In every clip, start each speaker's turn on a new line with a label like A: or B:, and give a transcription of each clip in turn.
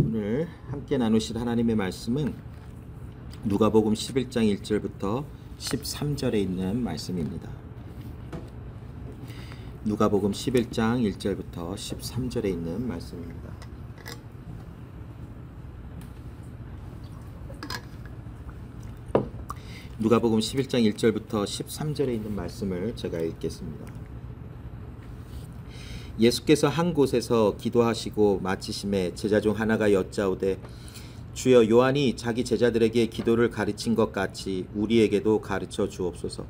A: 오늘 함께 나누실 하나님의 말씀은 누가복음 11장 1절부터 13절에 있는 말씀입니다. 누가복음 11장 1절부터 13절에 있는 말씀입니다. 누가복음 11장 1절부터 13절에 있는 말씀을 제가 읽겠습니다. 예수께서 한 곳에서 기도하시고 마치심에 제자 중 하나가 여짜오되 주여, 요한이 자기 제자들에게 기도를 가르친 것 같이 우리에게도 가르쳐 주옵소서.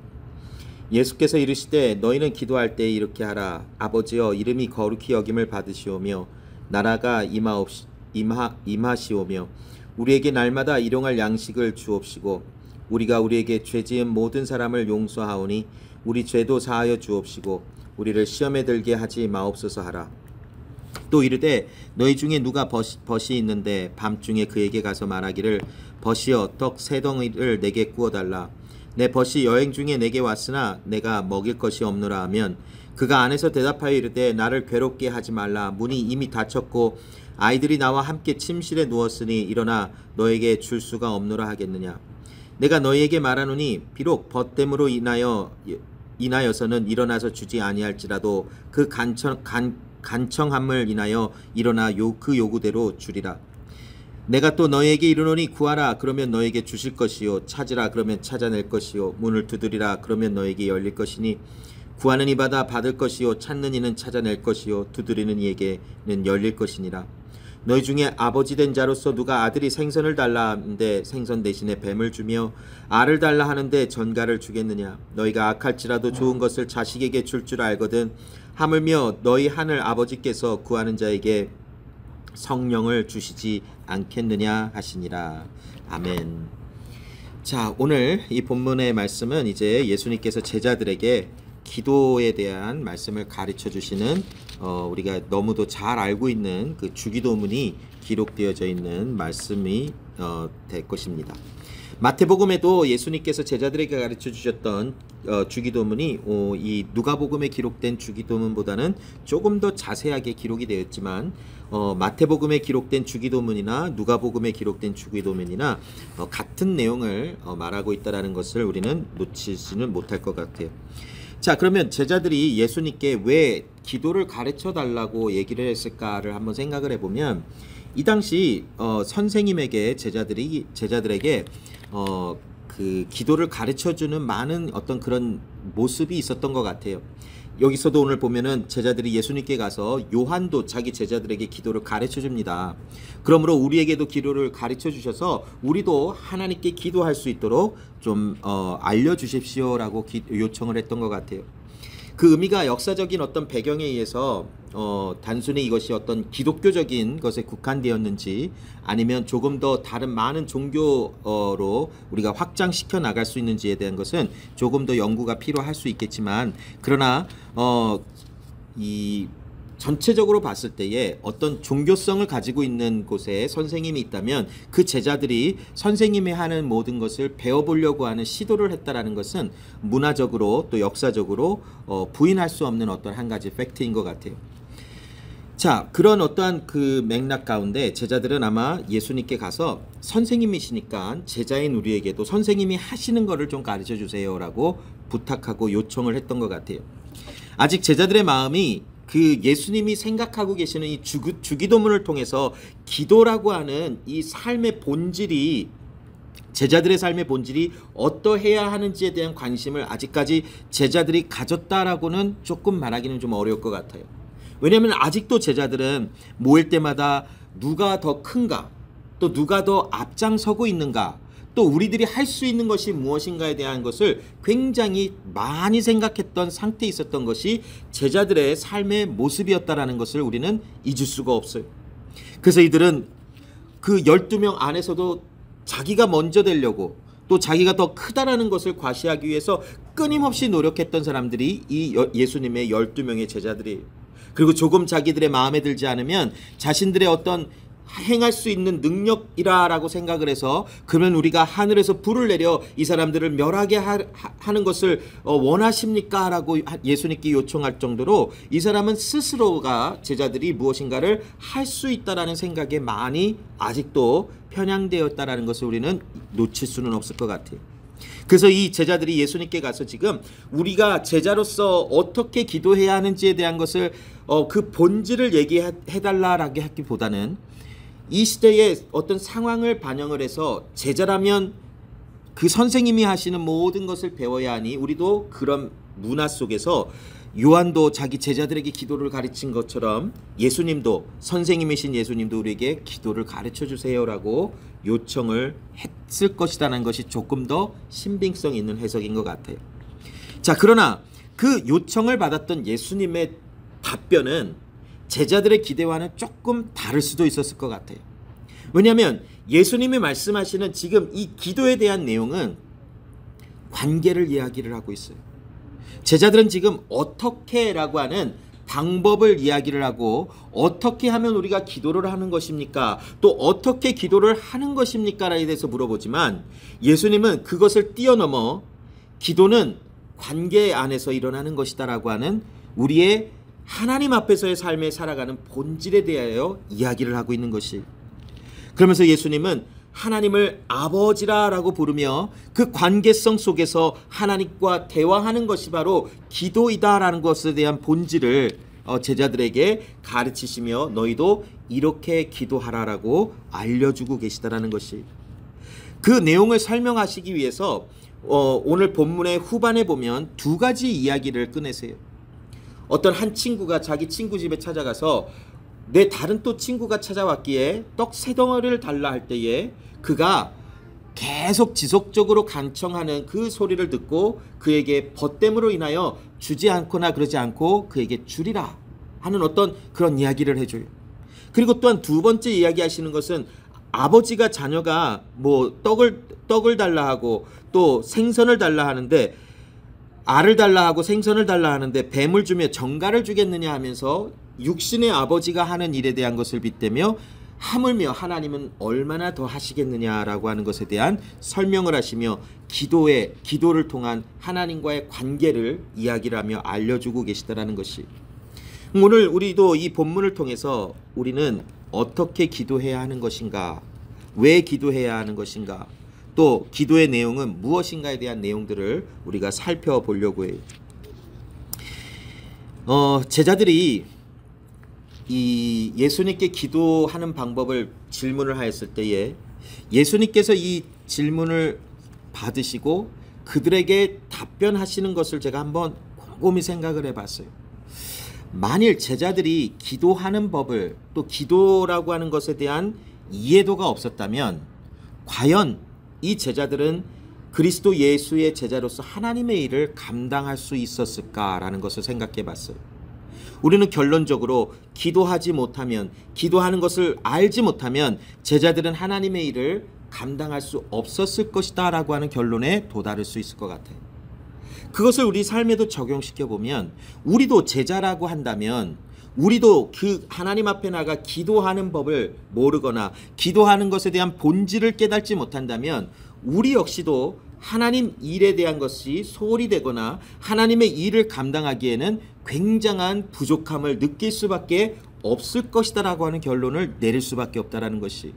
A: 예수께서 이르시되 너희는 기도할 때 이렇게 하라. 아버지여, 이름이 거룩히 여김을 받으시오며 나라가 임하시오며 우리에게 날마다 일용할 양식을 주옵시고 우리가 우리에게 죄지은 모든 사람을 용서하오니 우리 죄도 사하여 주옵시고 우리를 시험에 들게 하지 마옵소서 하라. 또 이르되 너희 중에 누가 벗이 있는데 밤중에 그에게 가서 말하기를 벗이여, 떡 세 덩이를 내게 구워달라. 내 벗이 여행 중에 내게 왔으나 내가 먹일 것이 없노라 하면 그가 안에서 대답하여 이르되 나를 괴롭게 하지 말라. 문이 이미 닫혔고 아이들이 나와 함께 침실에 누웠으니 일어나 너에게 줄 수가 없노라 하겠느냐. 내가 너희에게 말하노니 비록 벗됨으로 인하여서는 일어나서 주지 아니할지라도 그 간청함을 인하여 일어나 그 요구대로 주리라. 내가 또 너희에게 이르노니 구하라 그러면 너희에게 주실 것이요, 찾으라 그러면 찾아낼 것이요, 문을 두드리라 그러면 너희에게 열릴 것이니 구하는 이마다 받을 것이요, 찾는 이는 찾아낼 것이요, 두드리는 이에게는 열릴 것이니라. 너희 중에 아버지 된 자로서 누가 아들이 생선을 달라 하는데 생선 대신에 뱀을 주며 알을 달라 하는데 전갈을 주겠느냐. 너희가 악할지라도 좋은 것을 자식에게 줄 줄 알거든 하물며 너희 하늘 아버지께서 구하는 자에게 성령을 주시지 않겠느냐 하시니라. 아멘. 자, 오늘 이 본문의 말씀은 이제 예수님께서 제자들에게 기도에 대한 말씀을 가르쳐 주시는 우리가 너무도 잘 알고 있는 그 주기도문이 기록되어져 있는 말씀이 될 것입니다. 마태복음에도 예수님께서 제자들에게 가르쳐 주셨던 주기도문이 이 누가복음에 기록된 주기도문보다는 조금 더 자세하게 기록이 되었지만 마태복음에 기록된 주기도문이나 누가복음에 기록된 주기도문이나 같은 내용을 말하고 있다는 것을 우리는 놓치지는 못할 것 같아요. 자, 그러면 제자들이 예수님께 왜 기도를 가르쳐 달라고 얘기를 했을까를 한번 생각을 해보면 이 당시 선생님에게 제자들에게 그 기도를 가르쳐주는 많은 어떤 그런 모습이 있었던 것 같아요. 여기서도 오늘 보면은 제자들이 예수님께 가서 요한도 자기 제자들에게 기도를 가르쳐 줍니다. 그러므로 우리에게도 기도를 가르쳐 주셔서 우리도 하나님께 기도할 수 있도록 좀 알려주십시오라고 요청을 했던 것 같아요. 그 의미가 역사적인 어떤 배경에 의해서 단순히 이것이 어떤 기독교적인 것에 국한되었는지 아니면 조금 더 다른 많은 종교로 우리가 확장시켜 나갈 수 있는지에 대한 것은 조금 더 연구가 필요할 수 있겠지만, 그러나 이 전체적으로 봤을 때에 어떤 종교성을 가지고 있는 곳에 선생님이 있다면 그 제자들이 선생님이 하는 모든 것을 배워보려고 하는 시도를 했다라는 것은 문화적으로 또 역사적으로 부인할 수 없는 어떤 한 가지 팩트인 것 같아요. 자, 그런 어떠한 그 맥락 가운데 제자들은 아마 예수님께 가서 선생님이시니까 제자인 우리에게도 선생님이 하시는 거를 좀 가르쳐 주세요라고 부탁하고 요청을 했던 것 같아요. 아직 제자들의 마음이 그 예수님이 생각하고 계시는 이 주기도문을 통해서 기도라고 하는 이 삶의 본질이, 제자들의 삶의 본질이 어떠해야 하는지에 대한 관심을 아직까지 제자들이 가졌다라고는 조금 말하기는 좀 어려울 것 같아요. 왜냐하면 아직도 제자들은 모일 때마다 누가 더 큰가, 또 누가 더 앞장서고 있는가, 또 우리들이 할 수 있는 것이 무엇인가에 대한 것을 굉장히 많이 생각했던 상태에 있었던 것이 제자들의 삶의 모습이었다라는 것을 우리는 잊을 수가 없어요. 그래서 이들은 그 12명 안에서도 자기가 먼저 되려고 또 자기가 더 크다라는 것을 과시하기 위해서 끊임없이 노력했던 사람들이 이 예수님의 12명의 제자들이에요. 그리고 조금 자기들의 마음에 들지 않으면 자신들의 어떤 행할 수 있는 능력이라고 생각을 해서 그러면 우리가 하늘에서 불을 내려 이 사람들을 멸하게 하는 것을 원하십니까? 라고 예수님께 요청할 정도로 이 사람은 스스로가 제자들이 무엇인가를 할 수 있다라는 생각에 많이 아직도 편향되었다라는 것을 우리는 놓칠 수는 없을 것 같아요. 그래서 이 제자들이 예수님께 가서 지금 우리가 제자로서 어떻게 기도해야 하는지에 대한 것을 그 본질을 얘기해달라라고 하기보다는 이 시대의 어떤 상황을 반영을 해서 제자라면 그 선생님이 하시는 모든 것을 배워야 하니 우리도 그런 문화 속에서 요한도 자기 제자들에게 기도를 가르친 것처럼 예수님도 선생님이신 예수님도 우리에게 기도를 가르쳐 주세요라고 요청을 했을 것이라는 것이 조금 더 신빙성 있는 해석인 것 같아요. 자, 그러나 그 요청을 받았던 예수님의 답변은 제자들의 기대와는 조금 다를 수도 있었을 것 같아요. 왜냐하면 예수님이 말씀하시는 지금 이 기도에 대한 내용은 관계를 이야기를 하고 있어요. 제자들은 지금 어떻게라고 하는 방법을 이야기를 하고 어떻게 하면 우리가 기도를 하는 것입니까? 또 어떻게 기도를 하는 것입니까?에 대해서 물어보지만 예수님은 그것을 뛰어넘어 기도는 관계 안에서 일어나는 것이다라고 하는 우리의 하나님 앞에서의 삶에 살아가는 본질에 대하여 이야기를 하고 있는 것이, 그러면서 예수님은 하나님을 아버지라고 부르며 그 관계성 속에서 하나님과 대화하는 것이 바로 기도이다라는 것에 대한 본질을 제자들에게 가르치시며 너희도 이렇게 기도하라라고 알려주고 계시다라는 것이, 그 내용을 설명하시기 위해서 오늘 본문의 후반에 보면 두 가지 이야기를 꺼내세요. 어떤 한 친구가 자기 친구 집에 찾아가서 내 다른 또 친구가 찾아왔기에 떡 3덩어리를 달라 할 때에 그가 계속 지속적으로 간청하는 그 소리를 듣고 그에게 벗됨으로 인하여 주지 않거나 그러지 않고 그에게 주리라 하는 어떤 그런 이야기를 해줘요. 그리고 또한 두 번째 이야기하시는 것은 아버지가 자녀가 뭐 떡을 달라 하고 또 생선을 달라 하는데, 알을 달라 하고 생선을 달라 하는데 뱀을 주며 정갈을 주겠느냐 하면서 육신의 아버지가 하는 일에 대한 것을 빗대며 하물며 하나님은 얼마나 더 하시겠느냐라고 하는 것에 대한 설명을 하시며 기도를 통한 하나님과의 관계를 이야기를 하며 알려주고 계시다라는 것이, 오늘 우리도 이 본문을 통해서 우리는 어떻게 기도해야 하는 것인가, 왜 기도해야 하는 것인가, 또 기도의 내용은 무엇인가에 대한 내용들을 우리가 살펴보려고 해요. 제자들이 이 예수님께 기도하는 방법을 질문을 하였을 때에 예수님께서 이 질문을 받으시고 그들에게 답변하시는 것을 제가 한번 곰곰이 생각을 해봤어요. 만일 제자들이 기도하는 법을, 또 기도라고 하는 것에 대한 이해도가 없었다면 과연 이 제자들은 그리스도 예수의 제자로서 하나님의 일을 감당할 수 있었을까라는 것을 생각해 봤어요. 우리는 결론적으로 기도하지 못하면, 기도하는 것을 알지 못하면 제자들은 하나님의 일을 감당할 수 없었을 것이다 라고 하는 결론에 도달할 수 있을 것 같아요. 그것을 우리 삶에도 적용시켜 보면 우리도 제자라고 한다면 우리도 그 하나님 앞에 나가 기도하는 법을 모르거나 기도하는 것에 대한 본질을 깨닫지 못한다면 우리 역시도 하나님 일에 대한 것이 소홀히 되거나 하나님의 일을 감당하기에는 굉장한 부족함을 느낄 수밖에 없을 것이다 라고 하는 결론을 내릴 수밖에 없다라는 것이,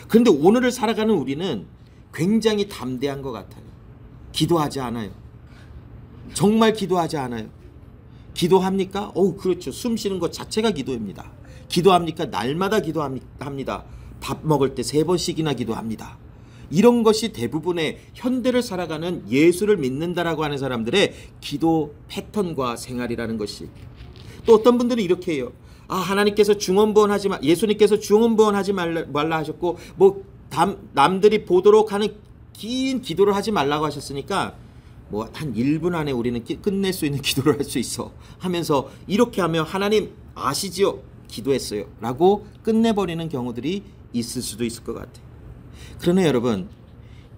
A: 그런데 오늘을 살아가는 우리는 굉장히 담대한 것 같아요. 기도하지 않아요. 정말 기도하지 않아요. 기도합니까? 그렇죠. 숨 쉬는 것 자체가 기도입니다. 기도합니까? 날마다 기도합니다. 밥 먹을 때 3번씩이나 기도합니다. 이런 것이 대부분의 현대를 살아가는 예수를 믿는다라고 하는 사람들의 기도 패턴과 생활이라는 것이, 또 어떤 분들은 이렇게 해요. 하나님께서 중언부언하지 마, 예수님께서 중언부언하지 말라 하셨고 뭐 남들이 보도록 하는 긴 기도를 하지 말라고 하셨으니까 뭐 한 1분 안에 우리는 끝낼 수 있는 기도를 할 수 있어 하면서 이렇게 하면 하나님 아시지요? 기도했어요 라고 끝내버리는 경우들이 있을 수도 있을 것 같아요. 그러나 여러분,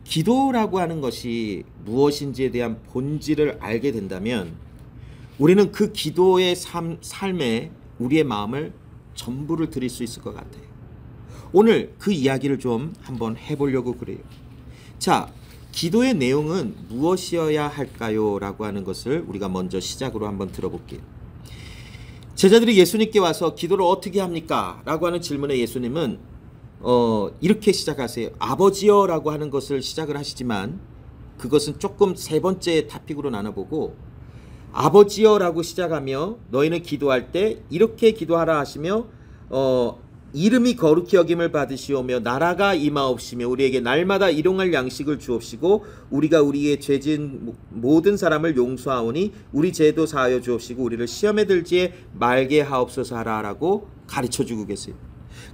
A: 기도라고 하는 것이 무엇인지에 대한 본질을 알게 된다면 우리는 그 기도의 삶에 우리의 마음을 전부를 드릴 수 있을 것 같아요. 오늘 그 이야기를 좀 한번 해보려고 그래요. 자, 기도의 내용은 무엇이어야 할까요? 라고 하는 것을 우리가 먼저 시작으로 한번 들어볼게요. 제자들이 예수님께 와서 기도를 어떻게 합니까? 라고 하는 질문에 예수님은 이렇게 시작하세요. 아버지여 라고 하는 것을 시작을 하시지만 그것은 조금 세 번째 토픽으로 나눠보고, 아버지여 라고 시작하며 너희는 기도할 때 이렇게 기도하라 하시며 이름이 거룩히 여김을 받으시오며 나라가 임하옵시며 우리에게 날마다 일용할 양식을 주옵시고 우리가 우리의 죄진 모든 사람을 용서하오니 우리 죄도 사하여 주옵시고 우리를 시험에 들지 말게 하옵소서 하라라고 가르쳐주고 계세요.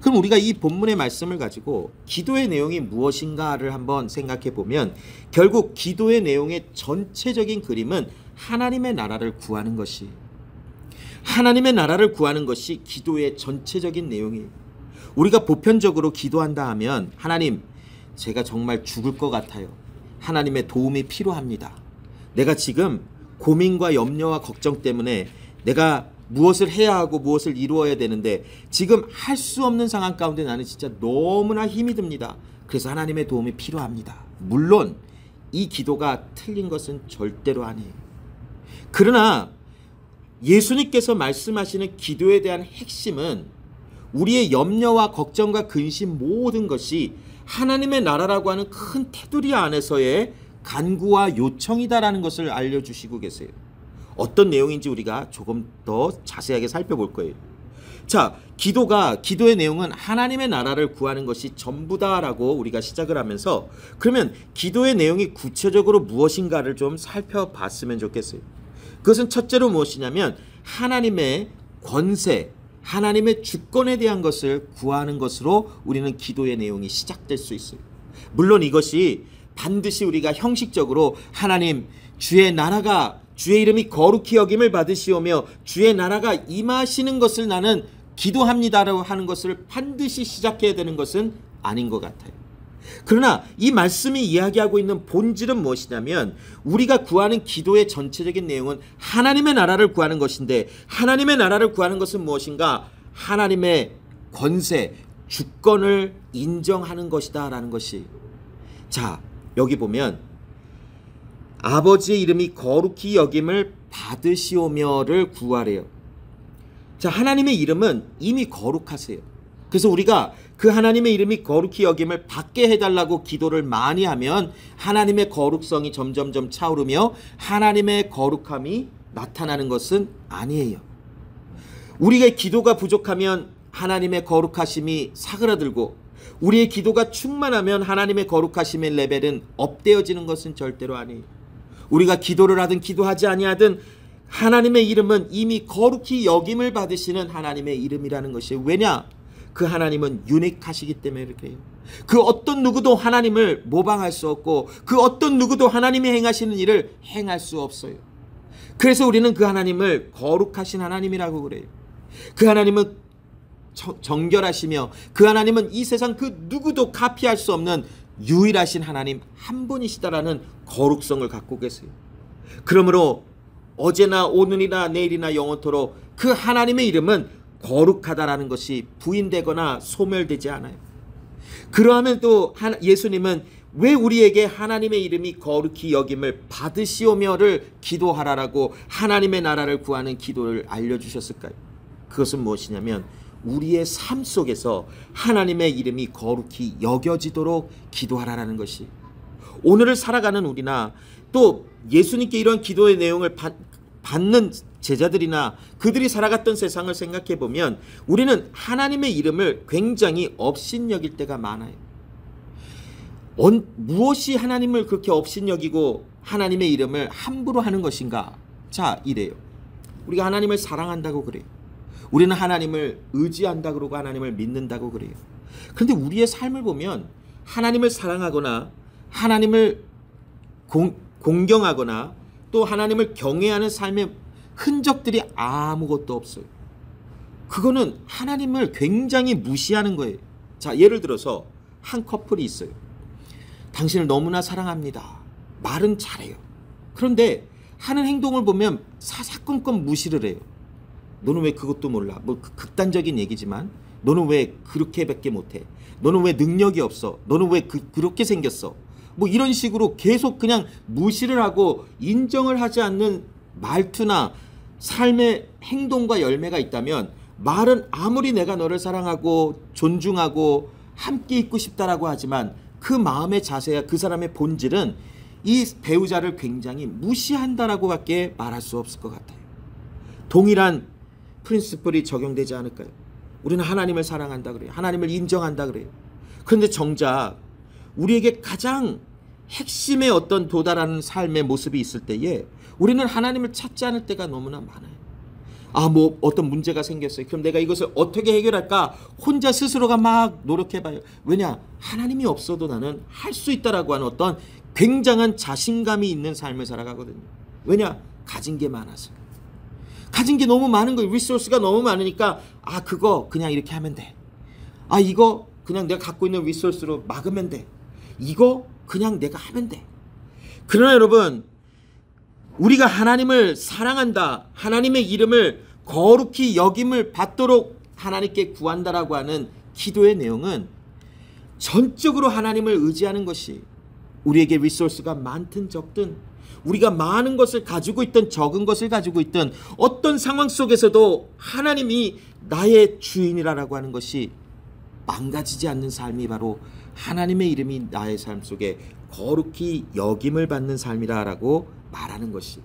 A: 그럼 우리가 이 본문의 말씀을 가지고 기도의 내용이 무엇인가를 한번 생각해 보면, 결국 기도의 내용의 전체적인 그림은 하나님의 나라를 구하는 것이, 하나님의 나라를 구하는 것이 기도의 전체적인 내용이에요. 우리가 보편적으로 기도한다 하면, 하나님, 제가 정말 죽을 것 같아요. 하나님의 도움이 필요합니다. 내가 지금 고민과 염려와 걱정 때문에 내가 무엇을 해야 하고 무엇을 이루어야 되는데 지금 할 수 없는 상황 가운데 나는 진짜 너무나 힘이 듭니다. 그래서 하나님의 도움이 필요합니다. 물론 이 기도가 틀린 것은 절대로 아니에요. 그러나 예수님께서 말씀하시는 기도에 대한 핵심은 우리의 염려와 걱정과 근심 모든 것이 하나님의 나라라고 하는 큰 테두리 안에서의 간구와 요청이다라는 것을 알려주시고 계세요. 어떤 내용인지 우리가 조금 더 자세하게 살펴볼 거예요. 자, 기도의 내용은 하나님의 나라를 구하는 것이 전부다라고 우리가 시작을 하면서, 그러면 기도의 내용이 구체적으로 무엇인가를 좀 살펴봤으면 좋겠어요. 그것은 첫째로 무엇이냐면 하나님의 권세, 하나님의 주권에 대한 것을 구하는 것으로 우리는 기도의 내용이 시작될 수 있어요. 물론 이것이 반드시 우리가 형식적으로 하나님, 주의 이름이 거룩히 여김을 받으시오며 주의 나라가 임하시는 것을 나는 기도합니다라고 하는 것을 반드시 시작해야 되는 것은 아닌 것 같아요. 그러나 이 말씀이 이야기하고 있는 본질은 무엇이냐면, 우리가 구하는 기도의 전체적인 내용은 하나님의 나라를 구하는 것인데, 하나님의 나라를 구하는 것은 무엇인가? 하나님의 권세, 주권을 인정하는 것이다 라는 것이. 자, 여기 보면 아버지의 이름이 거룩히 여김을 받으시오며를 구하래요. 자, 하나님의 이름은 이미 거룩하세요. 그래서 우리가 그 하나님의 이름이 거룩히 여김을 받게 해달라고 기도를 많이 하면 하나님의 거룩성이 점점점 차오르며 하나님의 거룩함이 나타나는 것은 아니에요. 우리의 기도가 부족하면 하나님의 거룩하심이 사그라들고, 우리의 기도가 충만하면 하나님의 거룩하심의 레벨은 업되어지는 것은 절대로 아니에요. 우리가 기도를 하든 기도하지 아니하든 하나님의 이름은 이미 거룩히 여김을 받으시는 하나님의 이름이라는 것이. 왜냐? 그 하나님은 유니크하시기 때문에 그렇게 해요. 그 어떤 누구도 하나님을 모방할 수 없고 그 어떤 누구도 하나님이 행하시는 일을 행할 수 없어요. 그래서 우리는 그 하나님을 거룩하신 하나님이라고 그래요. 그 하나님은 정결하시며 그 하나님은 이 세상 그 누구도 카피할 수 없는 유일하신 하나님 한 분이시다라는 거룩성을 갖고 계세요. 그러므로 어제나 오늘이나 내일이나 영원토록 그 하나님의 이름은 거룩하다라는 것이 부인되거나 소멸되지 않아요. 그러하면 또 예수님은 왜 우리에게 하나님의 이름이 거룩히 여김을 받으시오며를 기도하라라고 하나님의 나라를 구하는 기도를 알려주셨을까요? 그것은 무엇이냐면 우리의 삶 속에서 하나님의 이름이 거룩히 여겨지도록 기도하라라는 것이. 오늘을 살아가는 우리나 또 예수님께 이런 기도의 내용을 받는 제자들이나 그들이 살아갔던 세상을 생각해 보면 우리는 하나님의 이름을 굉장히 업신여길 때가 많아요. 무엇이 하나님을 그렇게 업신여기고 하나님의 이름을 함부로 하는 것인가? 자, 이래요. 우리가 하나님을 사랑한다고 그래요. 우리는 하나님을 의지한다 그러고 하나님을 믿는다고 그래요. 그런데 우리의 삶을 보면 하나님을 사랑하거나 하나님을 공경하거나 또 하나님을 경외하는 삶의 흔적들이 아무것도 없어요. 그거는 하나님을 굉장히 무시하는 거예요. 자, 예를 들어서 한 커플이 있어요. 당신을 너무나 사랑합니다. 말은 잘해요. 그런데 하는 행동을 보면 사사건건 무시를 해요. 너는 왜 그것도 몰라? 뭐 극단적인 얘기지만 너는 왜 그렇게밖에 못해? 너는 왜 능력이 없어? 너는 왜 그렇게 생겼어? 뭐 이런 식으로 계속 그냥 무시를 하고 인정을 하지 않는 말투나 삶의 행동과 열매가 있다면, 말은 아무리 내가 너를 사랑하고 존중하고 함께 있고 싶다라고 하지만 그 마음의 자세야, 그 사람의 본질은 이 배우자를 굉장히 무시한다라고 밖에 말할 수 없을 것 같아요. 동일한 프린시플이 적용되지 않을까요? 우리는 하나님을 사랑한다 그래요. 하나님을 인정한다 그래요. 그런데 정작 우리에게 가장 핵심의 어떤 도달하는 삶의 모습이 있을 때에 우리는 하나님을 찾지 않을 때가 너무나 많아요. 뭐 어떤 문제가 생겼어요. 그럼 내가 이것을 어떻게 해결할까? 혼자 스스로가 막 노력해봐요. 왜냐? 하나님이 없어도 나는 할 수 있다라고 하는 어떤 굉장한 자신감이 있는 삶을 살아가거든요. 왜냐? 가진 게 많아서. 가진 게 너무 많은 거예요. 리소스가 너무 많으니까 그거 그냥 이렇게 하면 돼. 이거 그냥 내가 갖고 있는 리소스로 막으면 돼. 이거 그냥 내가 하면 돼. 그러나 여러분, 우리가 하나님을 사랑한다, 하나님의 이름을 거룩히 여김을 받도록 하나님께 구한다라고 하는 기도의 내용은 전적으로 하나님을 의지하는 것이, 우리에게 리소스가 많든 적든, 우리가 많은 것을 가지고 있든 적은 것을 가지고 있든 어떤 상황 속에서도 하나님이 나의 주인이라고 하는 것이 망가지지 않는 삶이 바로 하나님의 이름이 나의 삶 속에 거룩히 여김을 받는 삶이라고 말하는 것이,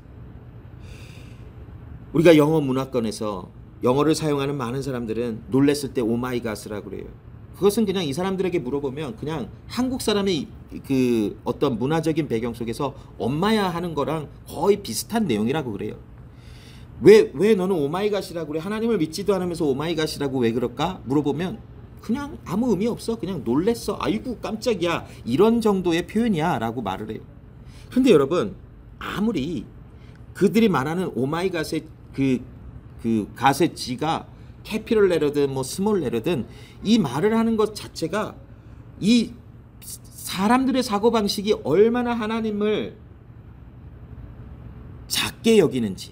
A: 우리가 영어 문화권에서 영어를 사용하는 많은 사람들은 놀랬을 때 오마이갓이라고 그래요. 그것은 그냥 이 사람들에게 물어보면 그냥 한국 사람의 그 어떤 문화적인 배경 속에서 엄마야 하는 거랑 거의 비슷한 내용이라고 그래요. 왜 너는 오마이갓이라고 그래? 하나님을 믿지도 않으면서 오마이갓이라고 왜 그럴까? 물어보면 그냥 아무 의미 없어. 그냥 놀랬어. 아이고 깜짝이야. 이런 정도의 표현이야 라고 말을 해요. 그런데 여러분, 아무리 그들이 말하는 오마이갓의 그 갓의 지가 캐피럴 레터든 뭐 스몰 레터든 이 말을 하는 것 자체가 이 사람들의 사고방식이 얼마나 하나님을 작게 여기는지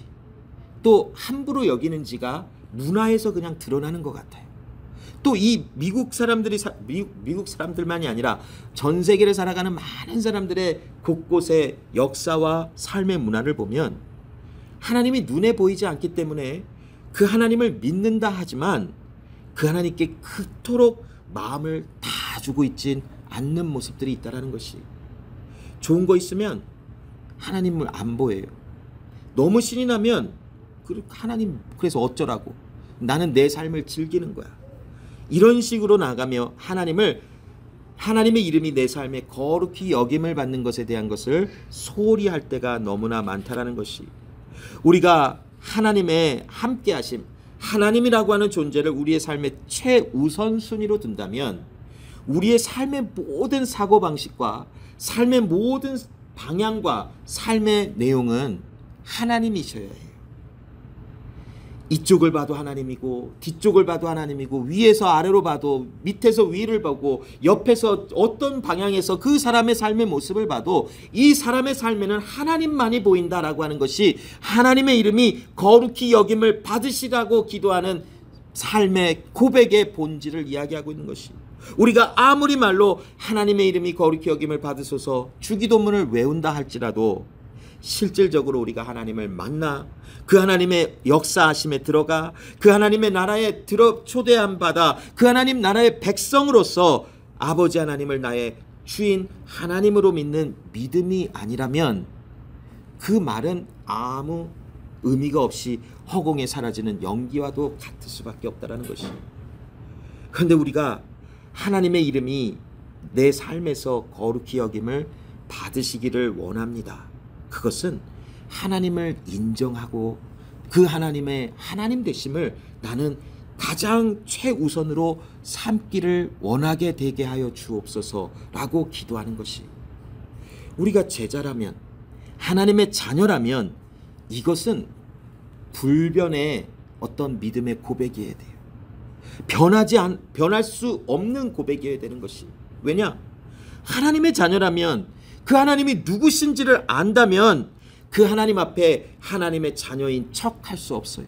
A: 또 함부로 여기는지가 문화에서 그냥 드러나는 것 같아요. 또 이 미국 사람들만이 아니라 전 세계를 살아가는 많은 사람들의 곳곳의 역사와 삶의 문화를 보면 하나님이 눈에 보이지 않기 때문에 그 하나님을 믿는다 하지만 그 하나님께 그토록 마음을 다 주고 있진 않는 모습들이 있다는 것이, 좋은 거 있으면 하나님을 안 보여요. 너무 신이 나면 하나님 그래서 어쩌라고, 나는 내 삶을 즐기는 거야. 이런 식으로 나가며 하나님의 이름이 내 삶에 거룩히 여김을 받는 것에 대한 것을 소홀히 할 때가 너무나 많다라는 것이, 우리가 하나님의 함께하심, 하나님이라고 하는 존재를 우리의 삶의 최우선순위로 둔다면 우리의 삶의 모든 사고방식과 삶의 모든 방향과 삶의 내용은 하나님이셔야 해요. 이쪽을 봐도 하나님이고 뒤쪽을 봐도 하나님이고 위에서 아래로 봐도 밑에서 위를 보고 옆에서 어떤 방향에서 그 사람의 삶의 모습을 봐도 이 사람의 삶에는 하나님만이 보인다라고 하는 것이 하나님의 이름이 거룩히 여김을 받으시라고 기도하는 삶의 고백의 본질을 이야기하고 있는 것이, 우리가 아무리 말로 하나님의 이름이 거룩히 여김을 받으소서 주기도문을 외운다 할지라도 실질적으로 우리가 하나님을 만나 그 하나님의 역사하심에 들어가 그 하나님의 나라에 초대함 받아 그 하나님 나라의 백성으로서 아버지 하나님을 나의 주인 하나님으로 믿는 믿음이 아니라면 그 말은 아무 의미가 없이 허공에 사라지는 연기와도 같을 수밖에 없다는 것이, 그런데 우리가 하나님의 이름이 내 삶에서 거룩히 여김을 받으시기를 원합니다. 그것은 하나님을 인정하고 그 하나님의 하나님 되심을 나는 가장 최우선으로 삼기를 원하게 되게 하여 주옵소서라고 기도하는 것이, 우리가 제자라면 하나님의 자녀라면 이것은 불변의 어떤 믿음의 고백이어야 돼요. 변할 수 없는 고백이어야 되는 것이, 왜냐? 하나님의 자녀라면 그 하나님이 누구신지를 안다면 그 하나님 앞에 하나님의 자녀인 척 할 수 없어요.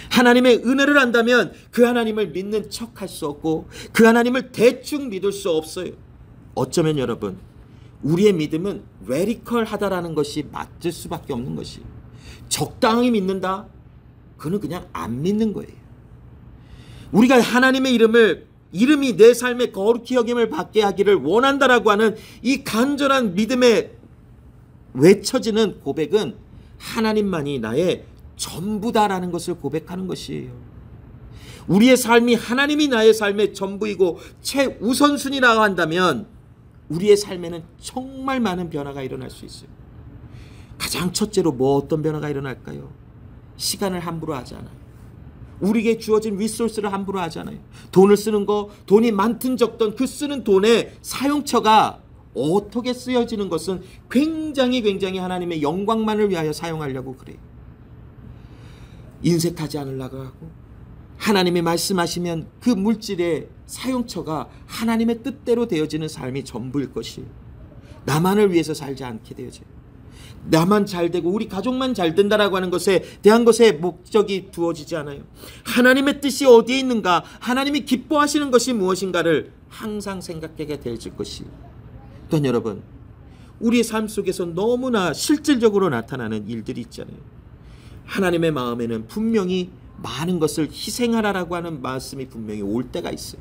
A: 하나님의 은혜를 안다면 그 하나님을 믿는 척할 수 없고 그 하나님을 대충 믿을 수 없어요. 어쩌면 여러분, 우리의 믿음은 레디컬하다라는 것이 맞을 수밖에 없는 것이, 적당히 믿는다? 그는 그냥 안 믿는 거예요. 우리가 하나님의 이름이 내 삶에 거룩히 여김을 받게 하기를 원한다라고 하는 이 간절한 믿음에 외쳐지는 고백은 하나님만이 나의 전부다라는 것을 고백하는 것이에요. 우리의 삶이 하나님이 나의 삶의 전부이고 최우선순위라고 한다면 우리의 삶에는 정말 많은 변화가 일어날 수 있어요. 가장 첫째로 어떤 변화가 일어날까요? 시간을 함부로 하지 않아요. 우리에게 주어진 리소스를 함부로 하지 않아요. 돈을 쓰는 거, 돈이 많든 적든 그 쓰는 돈의 사용처가 어떻게 쓰여지는 것은 굉장히 하나님의 영광만을 위하여 사용하려고 그래요. 인색하지 않으려고 하고, 하나님이 말씀하시면 그 물질의 사용처가 하나님의 뜻대로 되어지는 삶이 전부일 것이에요. 나만을 위해서 살지 않게 되어져요. 나만 잘 되고 우리 가족만 잘 된다라고 하는 것에 대한 것에 목적이 두어지지 않아요. 하나님의 뜻이 어디에 있는가, 하나님이 기뻐하시는 것이 무엇인가를 항상 생각하게 되어질 것이에요. 또 여러분, 우리의 삶 속에서 너무나 실질적으로 나타나는 일들이 있잖아요. 하나님의 마음에는 분명히 많은 것을 희생하라라고 하는 말씀이 분명히 올 때가 있어요.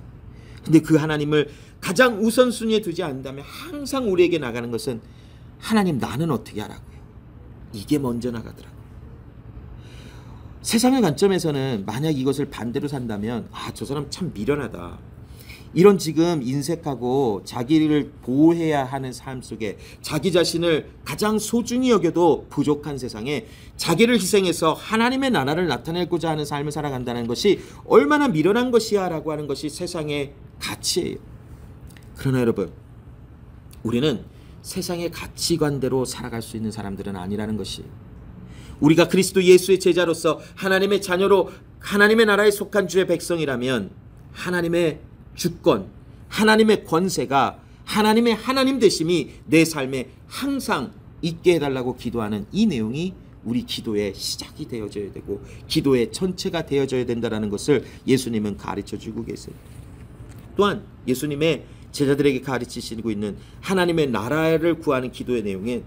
A: 근데 그 하나님을 가장 우선순위에 두지 않는다면 항상 우리에게 나가는 것은 하나님, 나는 어떻게 하라고요? 이게 먼저 나가더라고요. 세상의 관점에서는 만약 이것을 반대로 산다면 저 사람 참 미련하다, 이런 지금 인색하고 자기를 보호해야 하는 삶 속에 자기 자신을 가장 소중히 여겨도 부족한 세상에 자기를 희생해서 하나님의 나라를 나타내고자 하는 삶을 살아간다는 것이 얼마나 미련한 것이야 라고 하는 것이 세상의 가치예요. 그러나 여러분, 우리는 세상의 가치관대로 살아갈 수 있는 사람들은 아니라는 것이, 우리가 그리스도 예수의 제자로서 하나님의 자녀로 하나님의 나라에 속한 주의 백성이라면 하나님의 주권, 하나님의 권세가, 하나님의 하나님 되심이 내 삶에 항상 있게 해달라고 기도하는 이 내용이 우리 기도의 시작이 되어져야 되고 기도의 전체가 되어져야 된다는 것을 예수님은 가르쳐주고 계세요. 또한 예수님의 제자들에게 가르치시고 있는 하나님의 나라를 구하는 기도의 내용에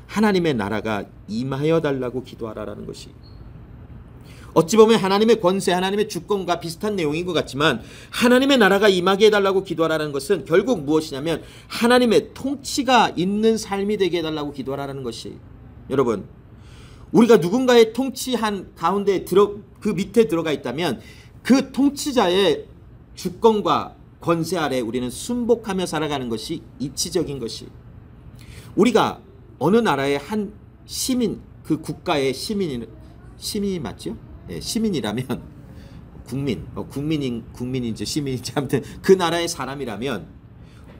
A: 하나님의 나라가 임하여 달라고 기도하라라는 것이, 어찌 보면 하나님의 권세, 하나님의 주권과 비슷한 내용인 것 같지만 하나님의 나라가 임하게 해달라고 기도하라는 것은 결국 무엇이냐면 하나님의 통치가 있는 삶이 되게 해달라고 기도하라는 것이, 여러분, 우리가 누군가의 통치한 가운데 그 밑에 들어가 있다면 그 통치자의 주권과 권세 아래 우리는 순복하며 살아가는 것이 이치적인 것이, 우리가 어느 나라의 한 시민, 그 국가의 시민이 맞죠? 네, 시민이라면 국민인지 시민인지 아무튼 그 나라의 사람이라면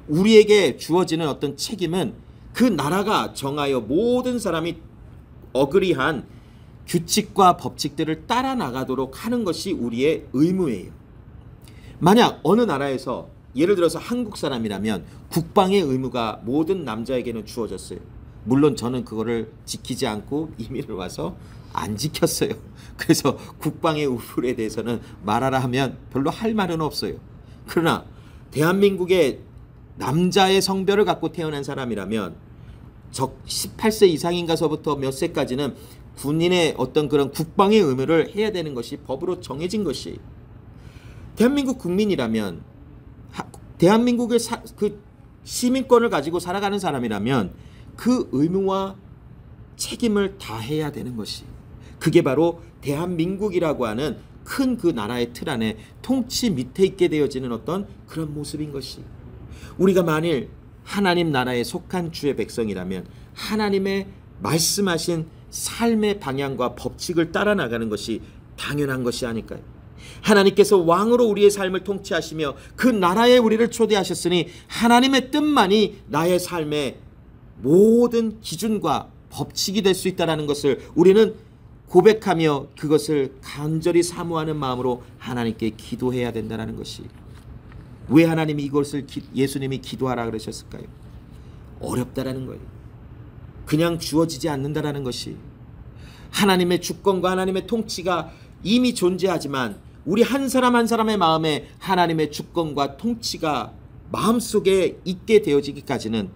A: 우리에게 주어지는 어떤 책임은 그 나라가 정하여 모든 사람이 어그리한 규칙과 법칙들을 따라 나가도록 하는 것이 우리의 의무예요. 만약 어느 나라에서 예를 들어서 한국 사람이라면 국방의 의무가 모든 남자에게는 주어졌어요. 물론 저는 그거를 지키지 않고 이민을 와서 안 지켰어요. 그래서 국방의 의무에 대해서는 말하라 하면 별로 할 말은 없어요. 그러나 대한민국의 남자의 성별을 갖고 태어난 사람이라면 18세 이상인가서부터 몇 세까지는 군인의 어떤 그런 국방의 의무를 해야 되는 것이 법으로 정해진 것이, 대한민국 국민이라면 대한민국의 그 시민권을 가지고 살아가는 사람이라면 그 의무와 책임을 다해야 되는 것이, 그게 바로 대한민국이라고 하는 큰 그 나라의 틀 안에 통치 밑에 있게 되어지는 어떤 그런 모습인 것이, 우리가 만일 하나님 나라에 속한 주의 백성이라면 하나님의 말씀하신 삶의 방향과 법칙을 따라 나가는 것이 당연한 것이 아닐까요? 하나님께서 왕으로 우리의 삶을 통치하시며 그 나라에 우리를 초대하셨으니 하나님의 뜻만이 나의 삶의 모든 기준과 법칙이 될 수 있다는 것을 우리는 고백하며 그것을 간절히 사모하는 마음으로 하나님께 기도해야 된다는 것이, 왜 하나님이 이것을 예수님이 기도하라 그러셨을까요? 어렵다라는 거예요. 그냥 주어지지 않는다라는 것이, 하나님의 주권과 하나님의 통치가 이미 존재하지만 우리 한 사람 한 사람의 마음에 하나님의 주권과 통치가 마음속에 있게 되어지기까지는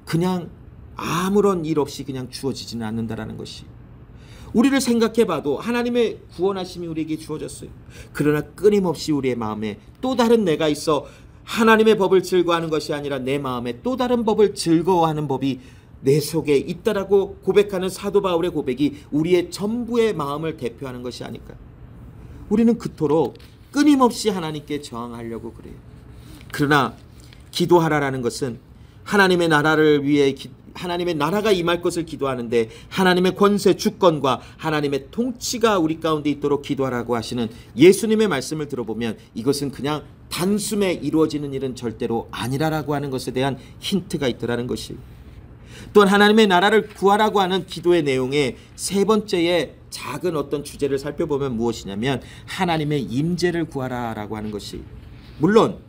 A: 그냥 아무런 일 없이 그냥 주어지지는 않는다라는 것이, 우리를 생각해봐도 하나님의 구원하심이 우리에게 주어졌어요. 그러나 끊임없이 우리의 마음에 또 다른 내가 있어 하나님의 법을 즐거워하는 것이 아니라 내 마음에 또 다른 법을 즐거워하는 법이 내 속에 있다라고 고백하는 사도 바울의 고백이 우리의 전부의 마음을 대표하는 것이 아닐까요? 우리는 그토록 끊임없이 하나님께 저항하려고 그래요. 그러나 기도하라라는 것은 하나님의 나라를 위해 하나님의 나라가 임할 것을 기도하는데, 하나님의 권세 주권과 하나님의 통치가 우리 가운데 있도록 기도하라고 하시는 예수님의 말씀을 들어보면 이것은 그냥 단숨에 이루어지는 일은 절대로 아니라라고 하는 것에 대한 힌트가 있더라는 것이, 또한 하나님의 나라를 구하라고 하는 기도의 내용의 세 번째의 작은 어떤 주제를 살펴보면 무엇이냐면 하나님의 임재를 구하라라고 하는 것이, 물론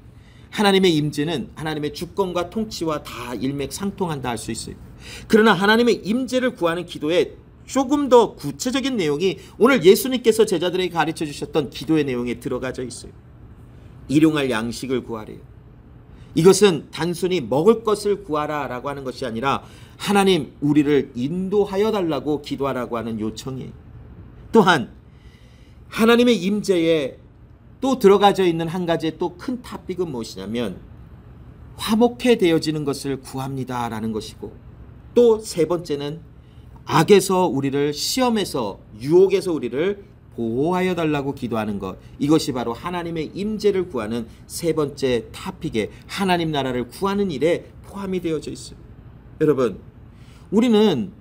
A: 하나님의 임재는 하나님의 주권과 통치와 다 일맥상통한다 할 수 있어요. 그러나 하나님의 임재를 구하는 기도에 조금 더 구체적인 내용이 오늘 예수님께서 제자들에게 가르쳐 주셨던 기도의 내용에 들어가져 있어요. 일용할 양식을 구하래요. 이것은 단순히 먹을 것을 구하라라고 하는 것이 아니라 하나님 우리를 인도하여 달라고 기도하라고 하는 요청이에요. 또한 하나님의 임재에 또 들어가져 있는 한 가지의 또 큰 토픽은 무엇이냐면 화목해 되어지는 것을 구합니다라는 것이고, 또 세 번째는 악에서 우리를, 시험에서, 유혹에서 우리를 보호하여 달라고 기도하는 것, 이것이 바로 하나님의 임재를 구하는 세 번째 토픽에 하나님 나라를 구하는 일에 포함이 되어져 있어요. 여러분, 우리는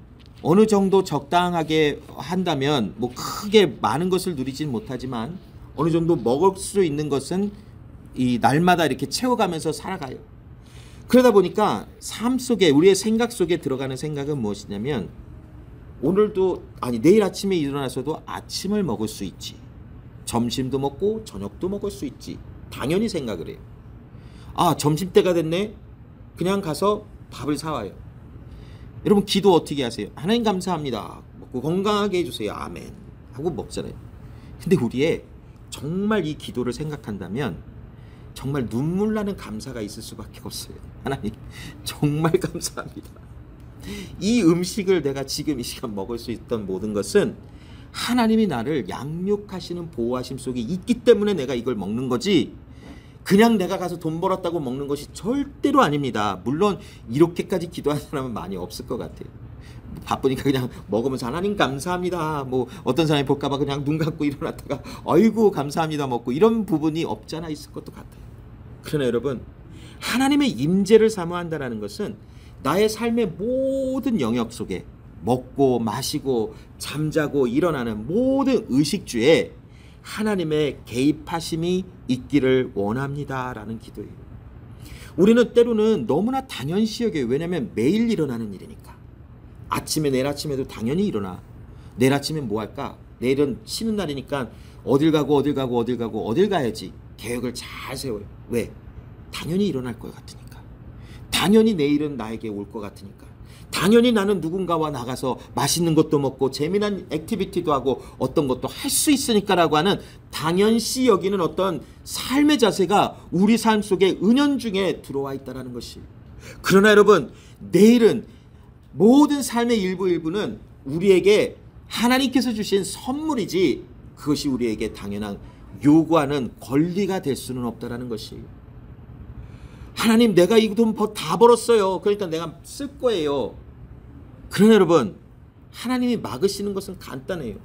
A: 어느 정도 적당하게 한다면 뭐 크게 많은 것을 누리진 못하지만 어느 정도 먹을 수 있는 것은 이 날마다 이렇게 채워가면서 살아가요. 그러다 보니까 삶 속에, 우리의 생각 속에 들어가는 생각은 무엇이냐면 오늘도, 아니 내일 아침에 일어나서도 아침을 먹을 수 있지, 점심도 먹고 저녁도 먹을 수 있지, 당연히 생각을 해요. 아, 점심때가 됐네, 그냥 가서 밥을 사와요. 여러분, 기도 어떻게 하세요? 하나님 감사합니다, 먹고 건강하게 해주세요, 아멘 하고 먹잖아요. 근데 우리의 정말 이 기도를 생각한다면 정말 눈물 나는 감사가 있을 수밖에 없어요. 하나님 정말 감사합니다. 이 음식을 내가 지금 이 시간 먹을 수 있던 모든 것은 하나님이 나를 양육하시는 보호하심 속에 있기 때문에 내가 이걸 먹는 거지, 그냥 내가 가서 돈 벌었다고 먹는 것이 절대로 아닙니다. 물론 이렇게까지 기도하는 사람은 많이 없을 것 같아요. 바쁘니까 그냥 먹으면서 하나님 감사합니다, 뭐 어떤 사람이 볼까봐 그냥 눈 감고 일어났다가 아이고 감사합니다 먹고, 이런 부분이 없잖아 있을 것도 같아요. 그러나 여러분, 하나님의 임재를 사모한다는 것은 나의 삶의 모든 영역 속에 먹고 마시고 잠자고 일어나는 모든 의식주에 하나님의 개입하심이 있기를 원합니다라는 기도예요. 우리는 때로는 너무나 당연시 여겨요. 왜냐하면 매일 일어나는 일이니까. 아침에, 내일 아침에도 당연히 일어나. 내일 아침에 뭐 할까? 내일은 쉬는 날이니까 어딜 가고 가야지. 계획을 잘 세워요. 왜? 당연히 일어날 것 같으니까. 당연히 내일은 나에게 올 것 같으니까. 당연히 나는 누군가와 나가서 맛있는 것도 먹고 재미난 액티비티도 하고 어떤 것도 할 수 있으니까라고 하는 당연시 여기는 어떤 삶의 자세가 우리 삶 속에 은연중에 들어와 있다는 것이. 그러나 여러분, 내일은 모든 삶의 일부는 우리에게 하나님께서 주신 선물이지 그것이 우리에게 당연한 요구하는 권리가 될 수는 없다는 것이. 하나님, 내가 이 돈 다 벌었어요, 그러니까 내가 쓸 거예요. 그러나 여러분, 하나님이 막으시는 것은 간단해요.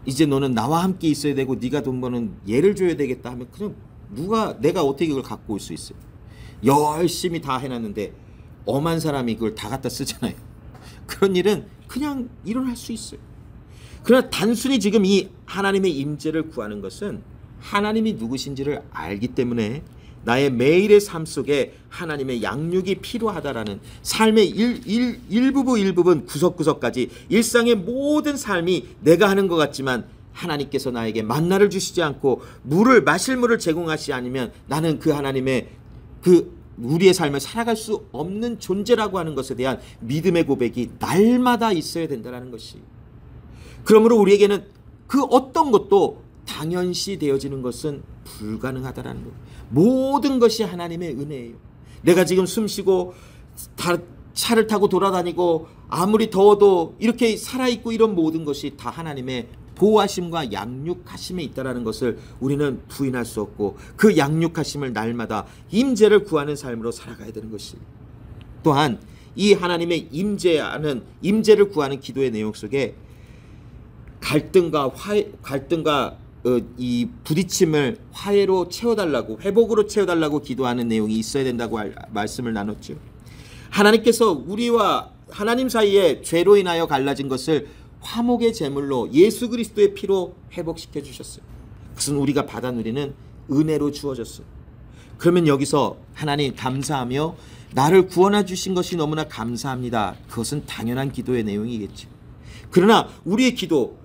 A: 이제 너는 나와 함께 있어야 되고 네가 돈 버는 얘를 줘야 되겠다 하면 그냥 내가 어떻게 이걸 갖고 올 수 있어요? 열심히 다 해놨는데 엄한 사람이 그걸 다 갖다 쓰잖아요. 그런 일은 그냥 일어날 수 있어요. 그러나 단순히 지금 이 하나님의 임재를 구하는 것은 하나님이 누구신지를 알기 때문에 나의 매일의 삶 속에 하나님의 양육이 필요하다라는 삶의 일부분 구석구석까지 일상의 모든 삶이 내가 하는 것 같지만 하나님께서 나에게 만나를 주시지 않고 마실 물을 제공하시지 않으면 나는 그 하나님의 우리의 삶을 살아갈 수 없는 존재라고 하는 것에 대한 믿음의 고백이 날마다 있어야 된다는 것이. 그러므로 우리에게는 그 어떤 것도 당연시 되어지는 것은 불가능하다라는 거예요. 모든 것이 하나님의 은혜예요. 내가 지금 숨쉬고 차를 타고 돌아다니고 아무리 더워도 이렇게 살아있고 이런 모든 것이 다 하나님의 보호하심과 양육하심에 있다는 것을 우리는 부인할 수 없고, 그 양육하심을 날마다 임재를 구하는 삶으로 살아가야 되는 것이, 또한 이 하나님의 임재를 구하는 기도의 내용 속에 갈등과 이 부딪힘을 화해로 채워달라고, 회복으로 채워달라고 기도하는 내용이 있어야 된다고 말씀을 나눴죠. 하나님께서 우리와 하나님 사이에 죄로 인하여 갈라진 것을 화목의 제물로 예수 그리스도의 피로 회복시켜 주셨어요. 그것은 우리가 받아 누리는 은혜로 주어졌어요. 그러면 여기서 하나님 감사하며 나를 구원해 주신 것이 너무나 감사합니다. 그것은 당연한 기도의 내용이겠죠. 그러나 우리의 기도,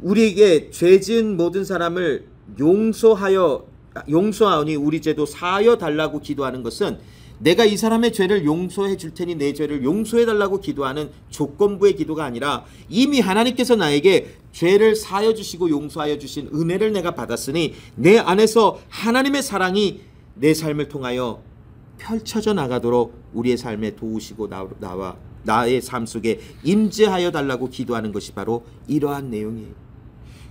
A: 우리에게 죄 지은 모든 사람을 용서하오니 우리 죄도 사하여 달라고 기도하는 것은 내가 이 사람의 죄를 용서해 줄 테니 내 죄를 용서해 달라고 기도하는 조건부의 기도가 아니라, 이미 하나님께서 나에게 죄를 사하여 주시고 용서하여 주신 은혜를 내가 받았으니 내 안에서 하나님의 사랑이 내 삶을 통하여 펼쳐져 나가도록 우리의 삶에 도우시고 나의 삶 속에 임재하여 달라고 기도하는 것이 바로 이러한 내용이에요.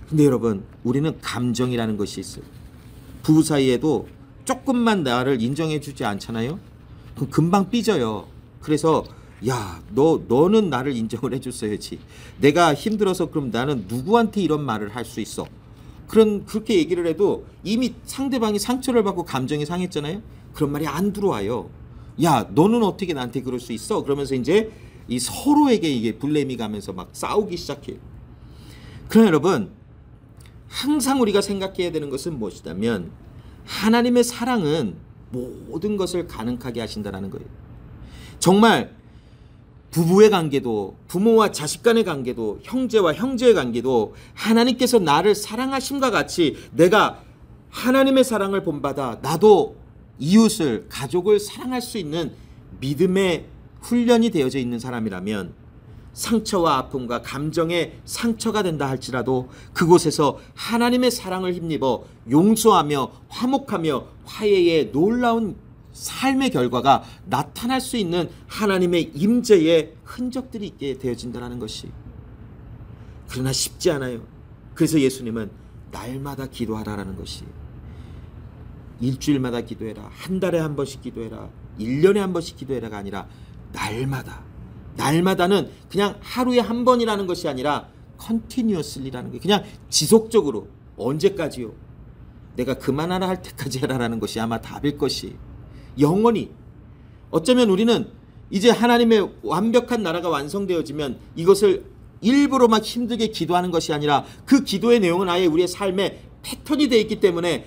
A: 근데 여러분, 우리는 감정이라는 것이 있어요. 부부 사이에도 조금만 나를 인정해 주지 않잖아요? 그럼 금방 삐져요. 그래서 너는 나를 인정을 해줬어야지. 내가 힘들어서 그럼 나는 누구한테 이런 말을 할 수 있어? 그렇게 얘기를 해도 이미 상대방이 상처를 받고 감정이 상했잖아요. 그런 말이 안 들어와요. 너는 어떻게 나한테 그럴 수 있어? 그러면서 이제 이 서로에게 이게 불레미 가면서 막 싸우기 시작해요. 그러나 여러분, 항상 우리가 생각해야 되는 것은 무엇이냐면, 하나님의 사랑은 모든 것을 가능하게 하신다는 거예요. 정말 부부의 관계도, 부모와 자식 간의 관계도, 형제와 형제의 관계도 하나님께서 나를 사랑하심과 같이 내가 하나님의 사랑을 본받아 나도 이웃을, 가족을 사랑할 수 있는 믿음의 훈련이 되어져 있는 사람이라면, 상처와 아픔과 감정의 상처가 된다 할지라도 그곳에서 하나님의 사랑을 힘입어 용서하며 화목하며 화해의 놀라운 삶의 결과가 나타날 수 있는 하나님의 임재의 흔적들이 있게 되어진다는 것이, 그러나 쉽지 않아요. 그래서 예수님은 날마다 기도하라라는 것이, 일주일마다 기도해라, 한 달에 한 번씩 기도해라, 1년에 한 번씩 기도해라가 아니라 날마다는 그냥 하루에 한 번이라는 것이 아니라 continuously라는 거예요. 그냥 지속적으로. 언제까지요? 내가 그만하라 할 때까지 해라라는 것이 아마 답일 것이, 영원히. 어쩌면 우리는 이제 하나님의 완벽한 나라가 완성되어지면 이것을 일부러 막 힘들게 기도하는 것이 아니라, 그 기도의 내용은 아예 우리의 삶의 패턴이 되어 있기 때문에